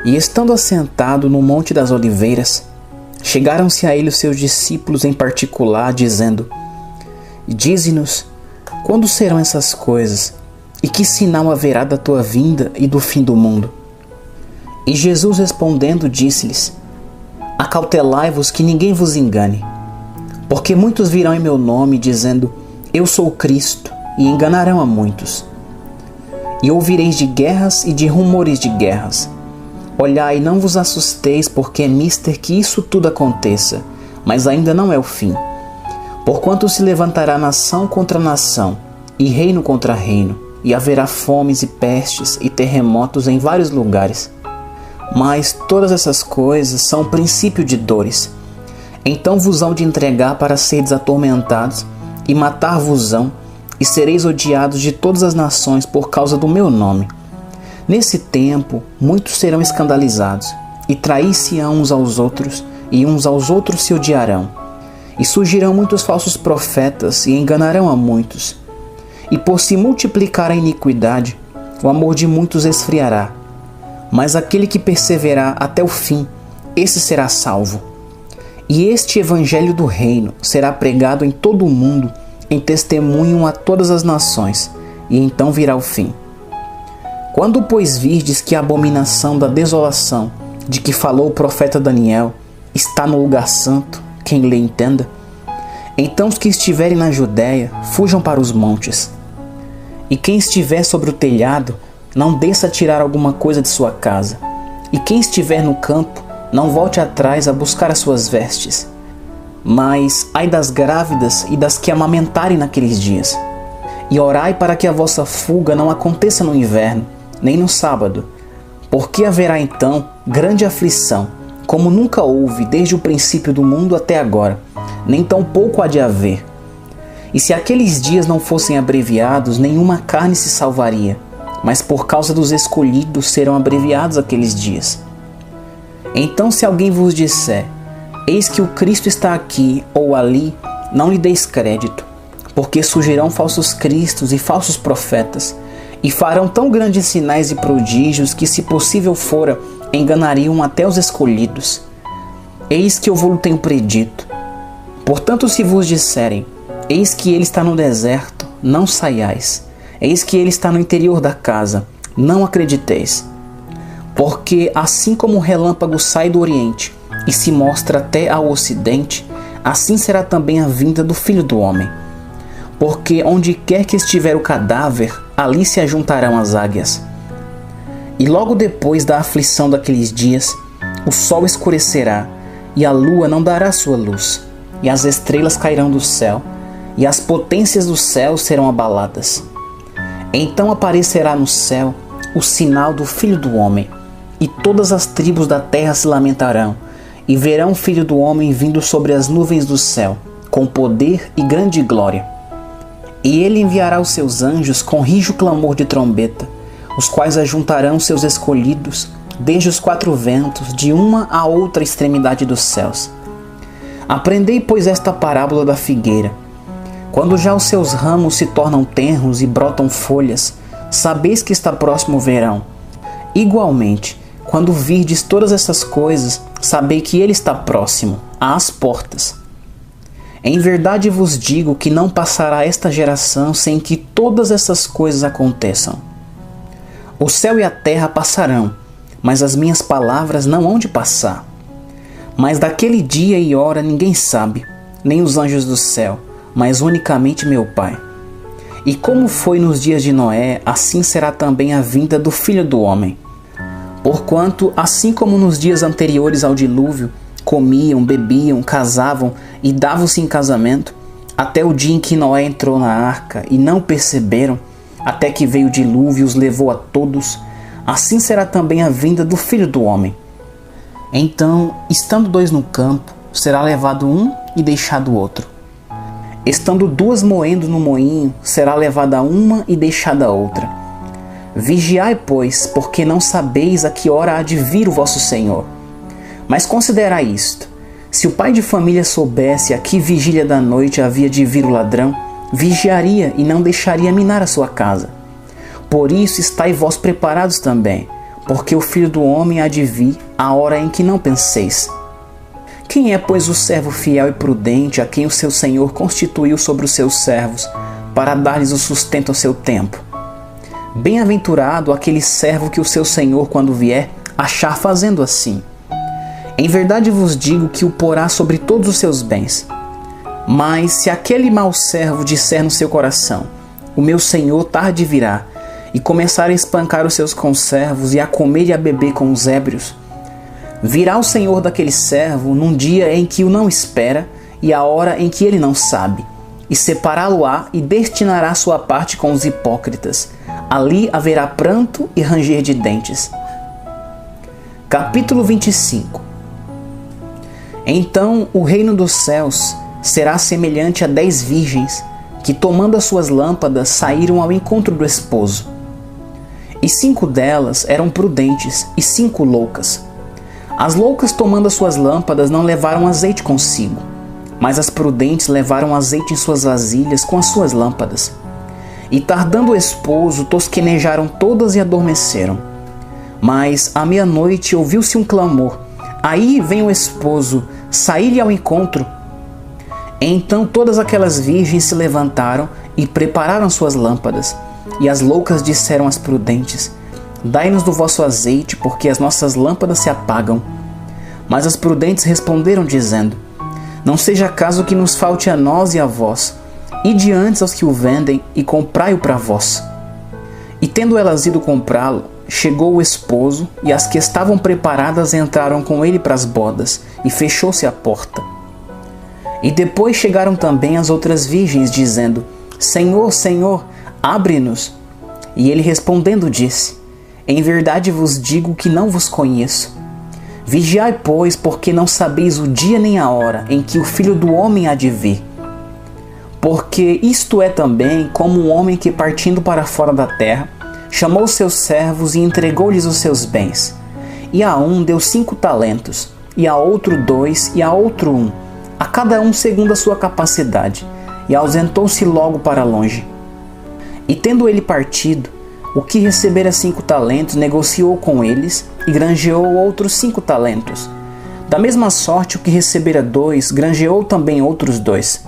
E estando assentado no Monte das Oliveiras, chegaram-se a ele os seus discípulos em particular, dizendo: dize-nos, quando serão essas coisas? E que sinal haverá da tua vinda e do fim do mundo? E Jesus respondendo disse-lhes: acautelai-vos que ninguém vos engane, porque muitos virão em meu nome, dizendo: eu sou o Cristo, e enganarão a muitos. E ouvireis de guerras e de rumores de guerras. Olhai, não vos assusteis, porque é mister que isso tudo aconteça, mas ainda não é o fim. Porquanto se levantará nação contra nação, e reino contra reino, e haverá fomes e pestes e terremotos em vários lugares. Mas todas essas coisas são o princípio de dores. Então vos hão de entregar para seres atormentados, e matar-vos-ão, e sereis odiados de todas as nações por causa do meu nome. Nesse tempo, muitos serão escandalizados, e trair-se-ão uns aos outros, e uns aos outros se odiarão. E surgirão muitos falsos profetas, e enganarão a muitos. E por se multiplicar a iniquidade, o amor de muitos esfriará. Mas aquele que perseverar até o fim, esse será salvo. E este evangelho do reino será pregado em todo o mundo, em testemunho a todas as nações, e então virá o fim. Quando, pois, virdes que a abominação da desolação, de que falou o profeta Daniel, está no lugar santo, quem lhe entenda, Então os que estiverem na Judéia, fujam para os montes. E quem estiver sobre o telhado, não desça a tirar alguma coisa de sua casa. E quem estiver no campo, não volte atrás a buscar as suas vestes. Mas ai das grávidas e das que amamentarem naqueles dias. E orai para que a vossa fuga não aconteça no inverno, nem no sábado, porque haverá então grande aflição, como nunca houve desde o princípio do mundo até agora, nem tampouco há de haver. E se aqueles dias não fossem abreviados, nenhuma carne se salvaria, mas por causa dos escolhidos serão abreviados aqueles dias. Então se alguém vos disser, eis que o Cristo está aqui ou ali, não lhe deis crédito, porque surgirão falsos cristos e falsos profetas, e farão tão grandes sinais e prodígios que, se possível fora, enganariam até os escolhidos. Eis que eu vos tenho predito. Portanto, se vos disserem, eis que ele está no deserto, não saiais. Eis que ele está no interior da casa, não acrediteis. Porque assim como o relâmpago sai do oriente e se mostra até ao ocidente, assim será também a vinda do Filho do Homem. Porque onde quer que estiver o cadáver, ali se ajuntarão as águias. E logo depois da aflição daqueles dias, o sol escurecerá, e a lua não dará sua luz, e as estrelas cairão do céu, e as potências do céu serão abaladas. Então aparecerá no céu o sinal do Filho do Homem, e todas as tribos da terra se lamentarão, e verão o Filho do Homem vindo sobre as nuvens do céu, com poder e grande glória. E ele enviará os seus anjos com rijo clamor de trombeta, os quais ajuntarão seus escolhidos, desde os quatro ventos, de uma a outra extremidade dos céus. Aprendei, pois, esta parábola da figueira. Quando já os seus ramos se tornam tenros e brotam folhas, sabeis que está próximo o verão. Igualmente, quando virdes todas essas coisas, sabei que ele está próximo, às portas. Em verdade vos digo que não passará esta geração sem que todas essas coisas aconteçam. O céu e a terra passarão, mas as minhas palavras não hão de passar. Mas daquele dia e hora ninguém sabe, nem os anjos do céu, mas unicamente meu Pai. E como foi nos dias de Noé, assim será também a vinda do Filho do Homem. Porquanto, assim como nos dias anteriores ao dilúvio, comiam, bebiam, casavam e davam-se em casamento, até o dia em que Noé entrou na arca e não perceberam, até que veio o dilúvio e os levou a todos, assim será também a vinda do Filho do Homem. Então, estando dois no campo, será levado um e deixado o outro. Estando duas moendo no moinho, será levada uma e deixada a outra. Vigiai, pois, porque não sabeis a que hora há de vir o vosso Senhor. Mas considerai isto: se o pai de família soubesse a que vigília da noite havia de vir o ladrão, vigiaria e não deixaria minar a sua casa. Por isso estai vós preparados também, porque o Filho do Homem há de vir a hora em que não penseis. Quem é, pois, o servo fiel e prudente a quem o seu Senhor constituiu sobre os seus servos, para dar-lhes o sustento ao seu tempo? Bem-aventurado aquele servo que o seu Senhor, quando vier, achar fazendo assim. Em verdade vos digo que o porá sobre todos os seus bens. Mas se aquele mau servo disser no seu coração, o meu Senhor tarde virá, e começar a espancar os seus conservos e a comer e a beber com os ébrios, virá o Senhor daquele servo num dia em que o não espera e a hora em que ele não sabe, e separá-lo-á e destinará sua parte com os hipócritas. Ali haverá pranto e ranger de dentes. Capítulo 25. Então o reino dos céus será semelhante a 10 virgens, que tomando as suas lâmpadas saíram ao encontro do esposo. E 5 delas eram prudentes e 5 loucas. As loucas, tomando as suas lâmpadas, não levaram azeite consigo, mas as prudentes levaram azeite em suas vasilhas com as suas lâmpadas. E tardando o esposo, tosquenejaram todas e adormeceram. Mas à meia-noite ouviu-se um clamor: aí vem o esposo, saí-lhe ao encontro. Então todas aquelas virgens se levantaram e prepararam suas lâmpadas. E as loucas disseram às prudentes: dai-nos do vosso azeite, porque as nossas lâmpadas se apagam. Mas as prudentes responderam dizendo: Não seja caso que nos falte a nós e a vós. Ide antes aos que o vendem e comprai-o para vós. E tendo elas ido comprá-lo, chegou o esposo, e as que estavam preparadas entraram com ele para as bodas, e fechou-se a porta. E depois chegaram também as outras virgens, dizendo: Senhor, Senhor, abre-nos. E ele respondendo disse: Em verdade vos digo que não vos conheço. Vigiai, pois, porque não sabeis o dia nem a hora em que o Filho do Homem há de vir. Porque isto é também como um homem que, partindo para fora da terra, chamou seus servos e entregou-lhes os seus bens. E a um deu 5 talentos, e a outro 2, e a outro 1, a cada um segundo a sua capacidade, e ausentou-se logo para longe. E tendo ele partido, o que recebera 5 talentos negociou com eles, e granjeou outros 5 talentos. Da mesma sorte, o que recebera 2, granjeou também outros 2.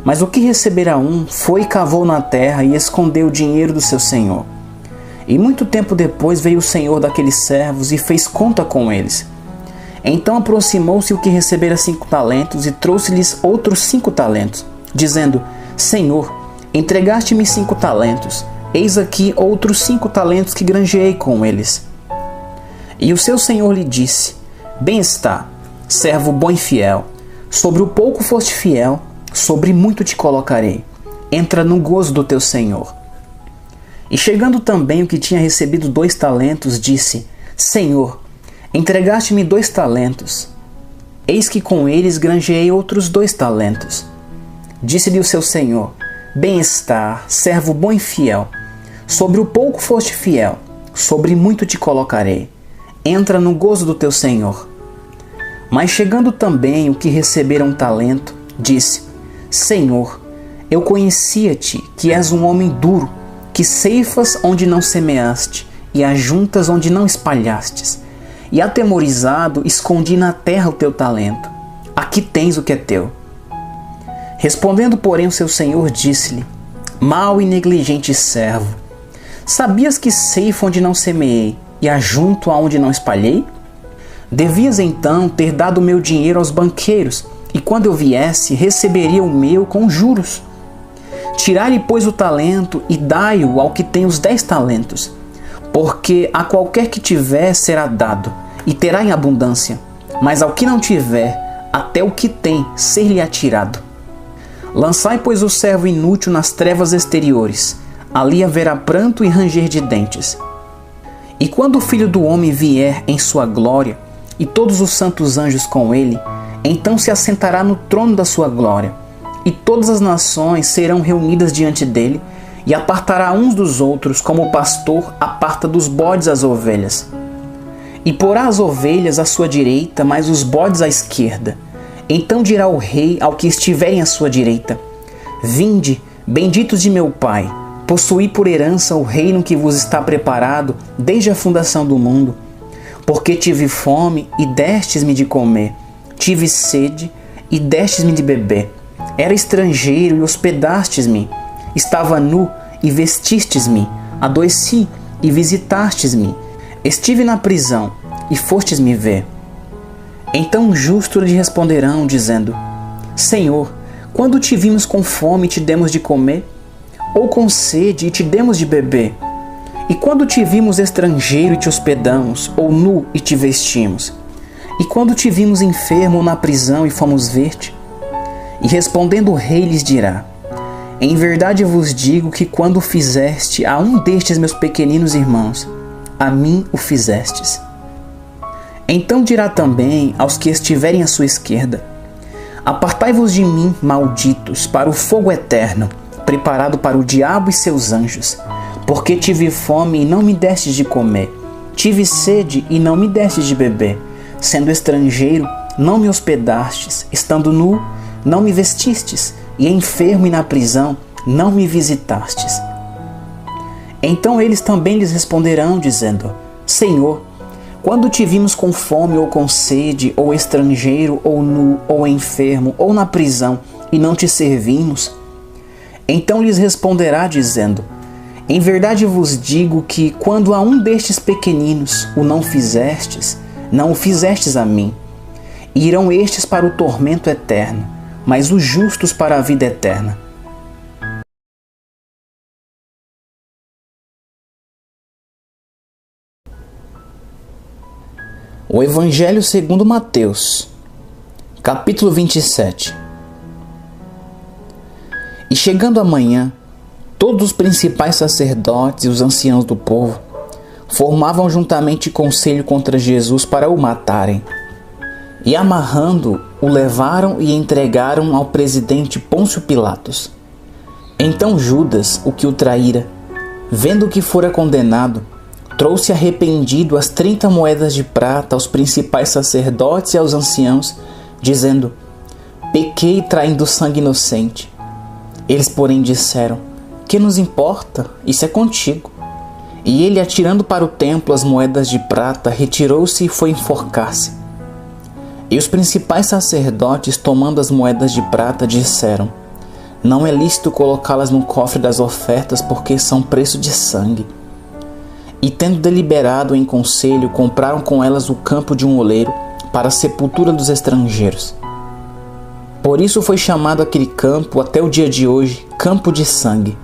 Mas o que recebera 1, foi e cavou na terra e escondeu o dinheiro do seu senhor. E muito tempo depois veio o senhor daqueles servos e fez conta com eles. Então aproximou-se o que recebera 5 talentos e trouxe-lhes outros 5 talentos, dizendo: Senhor, entregaste-me 5 talentos, eis aqui outros 5 talentos que granjeei com eles. E o seu senhor lhe disse: Bem está, servo bom e fiel, sobre o pouco foste fiel, sobre muito te colocarei. Entra no gozo do teu senhor. E chegando também o que tinha recebido 2 talentos, disse: Senhor, entregaste-me 2 talentos. Eis que com eles granjeei outros 2 talentos. Disse-lhe o seu senhor: Bem está, servo bom e fiel. Sobre o pouco foste fiel, sobre muito te colocarei. Entra no gozo do teu senhor. Mas chegando também o que recebera 1 talento, disse: Senhor, eu conhecia-te, que és um homem duro, que ceifas onde não semeaste, e ajuntas onde não espalhastes. E atemorizado, escondi na terra o teu talento. Aqui tens o que é teu. Respondendo, porém, o seu senhor disse-lhe: Mau e negligente servo, sabias que ceifo onde não semeei, e ajunto aonde não espalhei? Devias então ter dado o meu dinheiro aos banqueiros, e quando eu viesse, receberia o meu com juros. Tirai-lhe, pois, o talento e dai-o ao que tem os 10 talentos, porque a qualquer que tiver será dado, e terá em abundância, mas ao que não tiver, até o que tem ser-lhe atirado. Lançai, pois, o servo inútil nas trevas exteriores, ali haverá pranto e ranger de dentes. E quando o Filho do Homem vier em sua glória, e todos os santos anjos com ele, então se assentará no trono da sua glória, e todas as nações serão reunidas diante dele, e apartará uns dos outros, como o pastor aparta dos bodes as ovelhas. E porá as ovelhas à sua direita, mas os bodes à esquerda. Então dirá o rei ao que estiverem à sua direita: Vinde, benditos de meu Pai, possuí por herança o reino que vos está preparado desde a fundação do mundo. Porque tive fome e destes-me de comer, tive sede e destes-me de beber. Era estrangeiro e hospedastes-me, estava nu e vestistes-me, adoeci e visitastes-me, estive na prisão e fostes-me ver. Então os justos lhe responderão, dizendo: Senhor, quando te vimos com fome e te demos de comer? Ou com sede e te demos de beber? E quando te vimos estrangeiro e te hospedamos, ou nu e te vestimos? E quando te vimos enfermo ou na prisão e fomos ver-te? E respondendo o rei lhes dirá: Em verdade vos digo que quando o fizeste a um destes meus pequeninos irmãos, a mim o fizestes. Então dirá também aos que estiverem à sua esquerda: Apartai-vos de mim, malditos, para o fogo eterno, preparado para o diabo e seus anjos. Porque tive fome e não me destes de comer, tive sede e não me destes de beber, sendo estrangeiro, não me hospedastes, estando nu, não me vestistes, e enfermo e na prisão, não me visitastes. Então eles também lhes responderão, dizendo: Senhor, quando te vimos com fome ou com sede, ou estrangeiro, ou nu, ou enfermo, ou na prisão, e não te servimos? Então lhes responderá, dizendo: Em verdade vos digo que, quando a um destes pequeninos o não fizestes, não o fizestes a mim. E irão estes para o tormento eterno, mas os justos para a vida eterna. O Evangelho segundo Mateus, capítulo 27. E chegando a manhã, todos os principais sacerdotes e os anciãos do povo formavam juntamente conselho contra Jesus para o matarem. E amarrando, o levaram e entregaram ao presidente Pôncio Pilatos. Então Judas, o que o traíra, vendo que fora condenado, trouxe arrependido as 30 moedas de prata aos principais sacerdotes e aos anciãos, dizendo: pequei traindo sangue inocente. Eles, porém, disseram: que nos importa? Isso é contigo. E ele, atirando para o templo as moedas de prata, retirou-se e foi enforcar-se. E os principais sacerdotes, tomando as moedas de prata, disseram: não é lícito colocá-las no cofre das ofertas, porque são preço de sangue. E tendo deliberado em conselho, compraram com elas o campo de um oleiro para a sepultura dos estrangeiros. Por isso foi chamado aquele campo até o dia de hoje Campo de Sangue.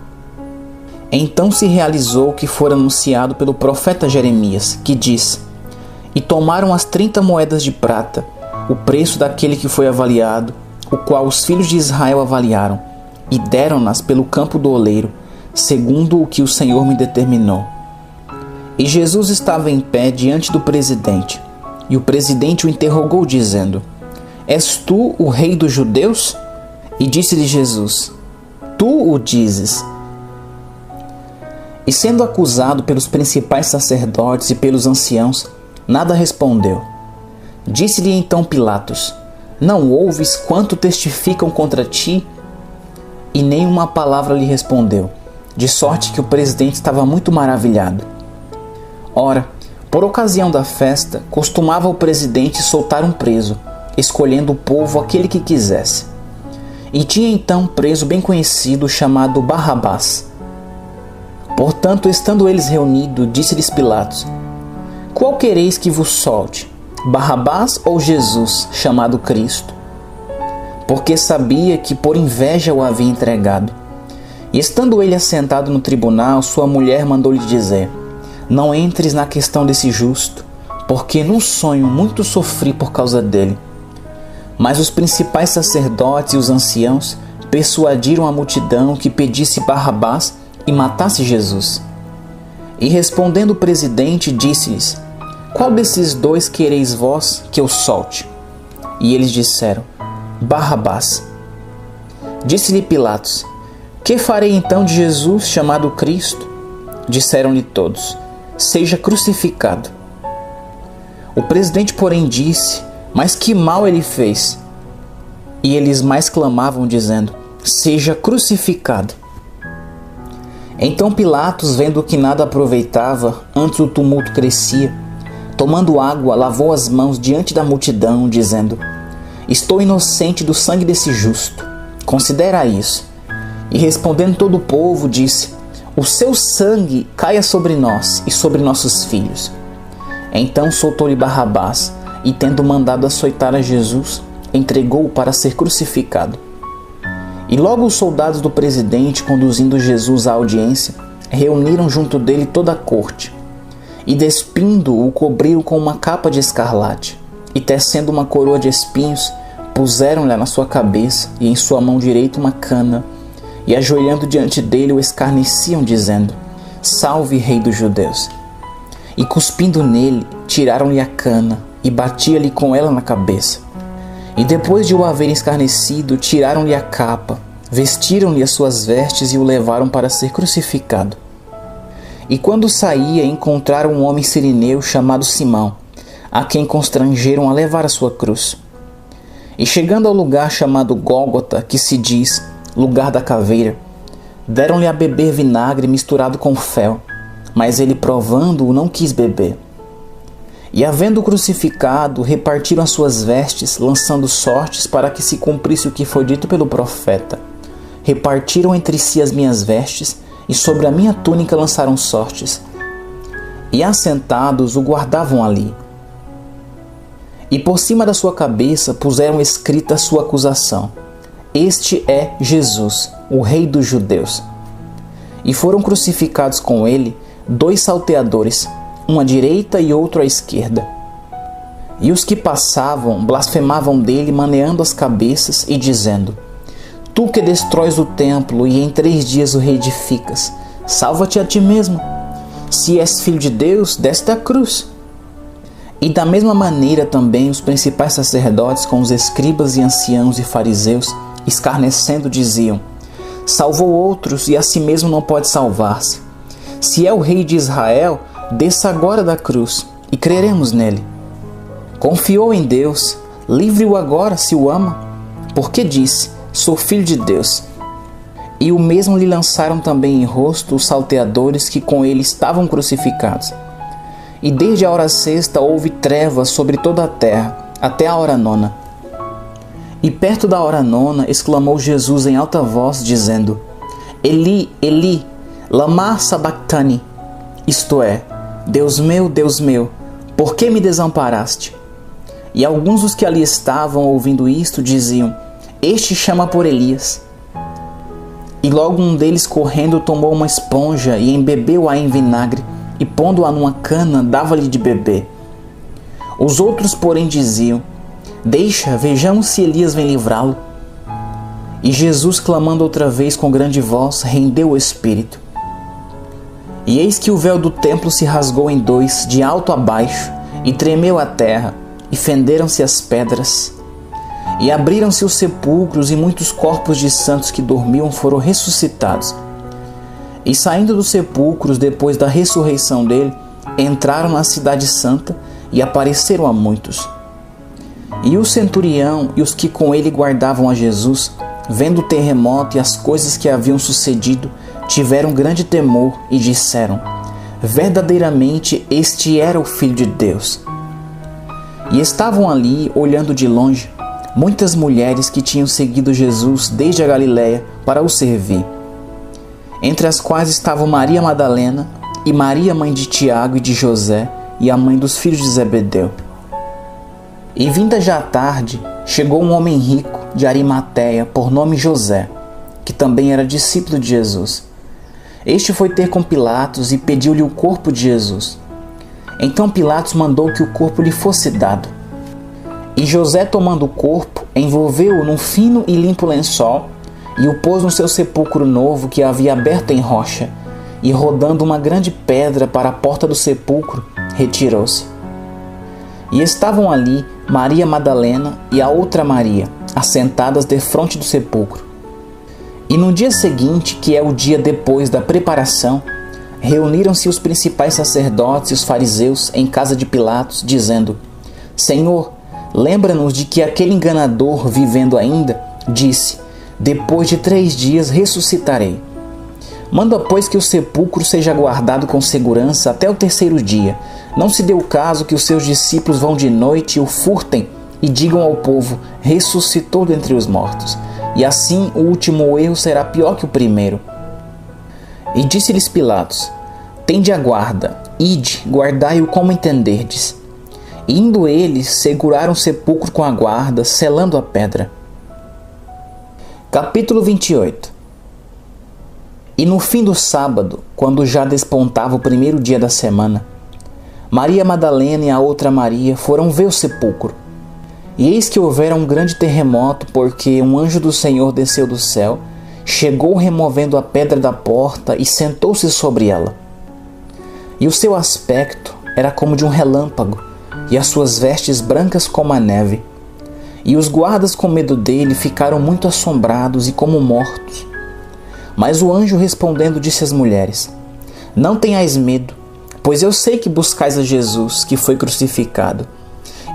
Então se realizou o que fora anunciado pelo profeta Jeremias, que diz: e tomaram as 30 moedas de prata, o preço daquele que foi avaliado, o qual os filhos de Israel avaliaram, e deram-nas pelo campo do oleiro, segundo o que o Senhor me determinou. E Jesus estava em pé diante do presidente, e o presidente o interrogou, dizendo: és tu o rei dos judeus? E disse-lhe Jesus: tu o dizes. E sendo acusado pelos principais sacerdotes e pelos anciãos, nada respondeu. Disse-lhe então Pilatos: não ouves quanto testificam contra ti? E nenhuma palavra lhe respondeu, de sorte que o presidente estava muito maravilhado. Ora, por ocasião da festa, costumava o presidente soltar um preso, escolhendo o povo aquele que quisesse. E tinha então um preso bem conhecido chamado Barrabás. Portanto, estando eles reunidos, disse-lhes Pilatos: qual quereis que vos solte, Barrabás ou Jesus, chamado Cristo? Porque sabia que por inveja o havia entregado. E estando ele assentado no tribunal, sua mulher mandou-lhe dizer: não entres na questão desse justo, porque num sonho muito sofri por causa dele. Mas os principais sacerdotes e os anciãos persuadiram a multidão que pedisse Barrabás e matasse Jesus. E respondendo o presidente, disse-lhes: qual desses dois quereis vós que eu solte? E eles disseram: Barrabás. Disse-lhe Pilatos: que farei então de Jesus, chamado Cristo? Disseram-lhe todos: seja crucificado. O presidente, porém, disse: mas que mal ele fez? E eles mais clamavam, dizendo: seja crucificado. Então Pilatos, vendo que nada aproveitava, antes o tumulto crescia, tomando água, lavou as mãos diante da multidão, dizendo: estou inocente do sangue desse justo, considera isso. E respondendo todo o povo, disse: o seu sangue caia sobre nós e sobre nossos filhos. Então soltou-lhe Barrabás, e tendo mandado açoitar a Jesus, entregou-o para ser crucificado. E logo os soldados do presidente, conduzindo Jesus à audiência, reuniram junto dele toda a corte, e despindo-o, cobriram com uma capa de escarlate, e tecendo uma coroa de espinhos, puseram-lhe na sua cabeça e em sua mão direita uma cana, e ajoelhando diante dele o escarneciam, dizendo: salve, rei dos judeus. E cuspindo nele, tiraram-lhe a cana e batia-lhe com ela na cabeça. E depois de o haverem escarnecido, tiraram-lhe a capa, vestiram-lhe as suas vestes e o levaram para ser crucificado. E quando saía, encontraram um homem sirineu chamado Simão, a quem constrangeram a levar a sua cruz. E chegando ao lugar chamado Gólgota, que se diz lugar da caveira, deram-lhe a beber vinagre misturado com fel, mas ele, provando-o, não quis beber. E havendo-o crucificado, repartiram as suas vestes, lançando sortes para que se cumprisse o que foi dito pelo profeta: repartiram entre si as minhas vestes, e sobre a minha túnica lançaram sortes. E assentados o guardavam ali. E por cima da sua cabeça puseram escrita a sua acusação: Este é Jesus, o Rei dos Judeus. E foram crucificados com ele 2 salteadores, um à direita e outro à esquerda. E os que passavam blasfemavam dele, maneando as cabeças e dizendo: Tu que destróis o templo e em 3 dias o reedificas, salva-te a ti mesmo. Se és filho de Deus, desce da cruz. E da mesma maneira também os principais sacerdotes com os escribas e anciãos e fariseus, escarnecendo, diziam: Salvou outros e a si mesmo não pode salvar-se. Se é o rei de Israel, desça agora da cruz e creremos nele. Confiou em Deus, livre-o agora se o ama, porque disse: Sou filho de Deus. E o mesmo lhe lançaram também em rosto os salteadores que com ele estavam crucificados. E desde a hora 6ª houve trevas sobre toda a terra, até a hora 9ª. E perto da hora 9ª exclamou Jesus em alta voz, dizendo: Eli, Eli, lama sabachthani, isto é, Deus meu, por que me desamparaste? E alguns dos que ali estavam ouvindo isto diziam: Este chama por Elias. E logo um deles correndo tomou uma esponja e embebeu-a em vinagre, e pondo-a numa cana dava-lhe de beber. Os outros porém diziam: Deixa, vejamos se Elias vem livrá-lo. E Jesus, clamando outra vez com grande voz, rendeu o espírito. E eis que o véu do templo se rasgou em 2, de alto a baixo, e tremeu a terra, e fenderam-se as pedras. E abriram-se os sepulcros, e muitos corpos de santos que dormiam foram ressuscitados. E saindo dos sepulcros, depois da ressurreição dele, entraram na cidade santa e apareceram a muitos. E o centurião e os que com ele guardavam a Jesus, vendo o terremoto e as coisas que haviam sucedido, tiveram grande temor e disseram: Verdadeiramente este era o Filho de Deus. E estavam ali, olhando de longe, muitas mulheres que tinham seguido Jesus desde a Galiléia para o servir, entre as quais estavam Maria Madalena e Maria, mãe de Tiago e de José, e a mãe dos filhos de Zebedeu. E vinda já a tarde, chegou um homem rico de Arimateia, por nome José, que também era discípulo de Jesus. Este foi ter com Pilatos e pediu-lhe o corpo de Jesus. Então Pilatos mandou que o corpo lhe fosse dado. E José, tomando o corpo, envolveu-o num fino e limpo lençol e o pôs no seu sepulcro novo que havia aberto em rocha, e rodando uma grande pedra para a porta do sepulcro, retirou-se. E estavam ali Maria Madalena e a outra Maria, assentadas defronte do sepulcro. E no dia seguinte, que é o dia depois da preparação, reuniram-se os principais sacerdotes e os fariseus em casa de Pilatos, dizendo: Senhor, lembra-nos de que aquele enganador, vivendo ainda, disse: Depois de 3 dias ressuscitarei. Manda, pois, que o sepulcro seja guardado com segurança até o 3º dia. Não se dê o caso que os seus discípulos vão de noite e o furtem e digam ao povo: ressuscitou dentre os mortos. E assim o último erro será pior que o primeiro. E disse-lhes Pilatos: Tende a guarda, ide, guardai-o como entenderdes. E indo eles, seguraram o sepulcro com a guarda, selando a pedra. Capítulo 28. E no fim do sábado, quando já despontava o 1º dia da semana, Maria Madalena e a outra Maria foram ver o sepulcro. E eis que houvera um grande terremoto, porque um anjo do Senhor desceu do céu, chegou removendo a pedra da porta e sentou-se sobre ela. E o seu aspecto era como de um relâmpago, e as suas vestes brancas como a neve. E os guardas, com medo dele, ficaram muito assombrados e como mortos. Mas o anjo, respondendo, disse às mulheres: Não tenhais medo, pois eu sei que buscais a Jesus, que foi crucificado.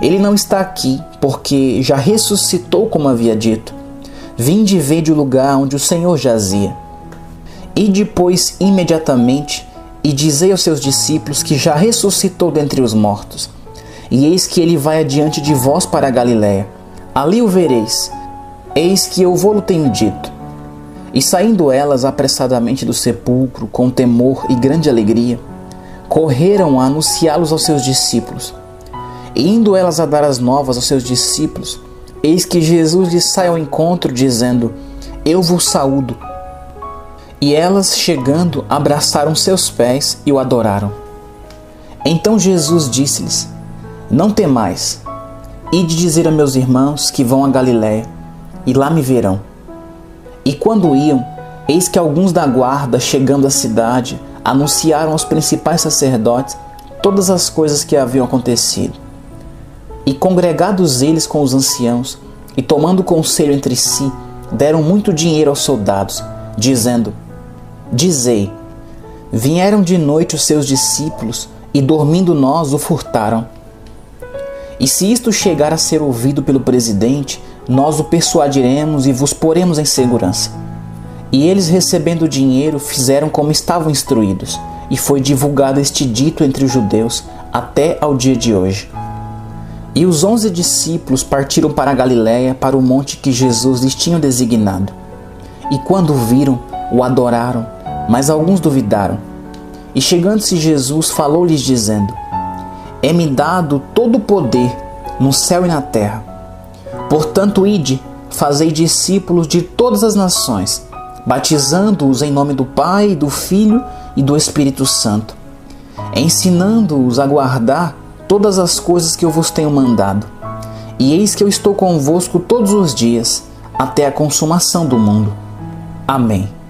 Ele não está aqui, porque já ressuscitou, como havia dito. Vinde e vede o lugar onde o Senhor jazia. Ide, pois, imediatamente, e dizei aos seus discípulos que já ressuscitou dentre os mortos. E eis que ele vai adiante de vós para a Galiléia. Ali o vereis. Eis que eu vou-lo tenho dito. E saindo elas apressadamente do sepulcro, com temor e grande alegria, correram a anunciá-los aos seus discípulos. E indo elas a dar as novas aos seus discípulos, eis que Jesus lhes sai ao encontro, dizendo: Eu vos saúdo. E elas, chegando, abraçaram seus pés e o adoraram. Então Jesus disse-lhes: Não temais, ide dizer a meus irmãos que vão a Galiléia, e lá me verão. E quando iam, eis que alguns da guarda, chegando à cidade, anunciaram aos principais sacerdotes todas as coisas que haviam acontecido. E congregados eles com os anciãos, e tomando conselho entre si, deram muito dinheiro aos soldados, dizendo: Dizei, vieram de noite os seus discípulos, e dormindo nós o furtaram. E se isto chegar a ser ouvido pelo presidente, nós o persuadiremos e vos poremos em segurança. E eles, recebendo o dinheiro, fizeram como estavam instruídos, e foi divulgado este dito entre os judeus até ao dia de hoje. E os 11 discípulos partiram para a Galiléia, para o monte que Jesus lhes tinha designado. E quando o viram, o adoraram, mas alguns duvidaram. E chegando-se Jesus, falou-lhes dizendo: É-me dado todo o poder no céu e na terra. Portanto, ide, fazei discípulos de todas as nações, batizando-os em nome do Pai, do Filho e do Espírito Santo, ensinando-os a guardar todas as coisas que eu vos tenho mandado. E eis que eu estou convosco todos os dias, até a consumação do mundo. Amém.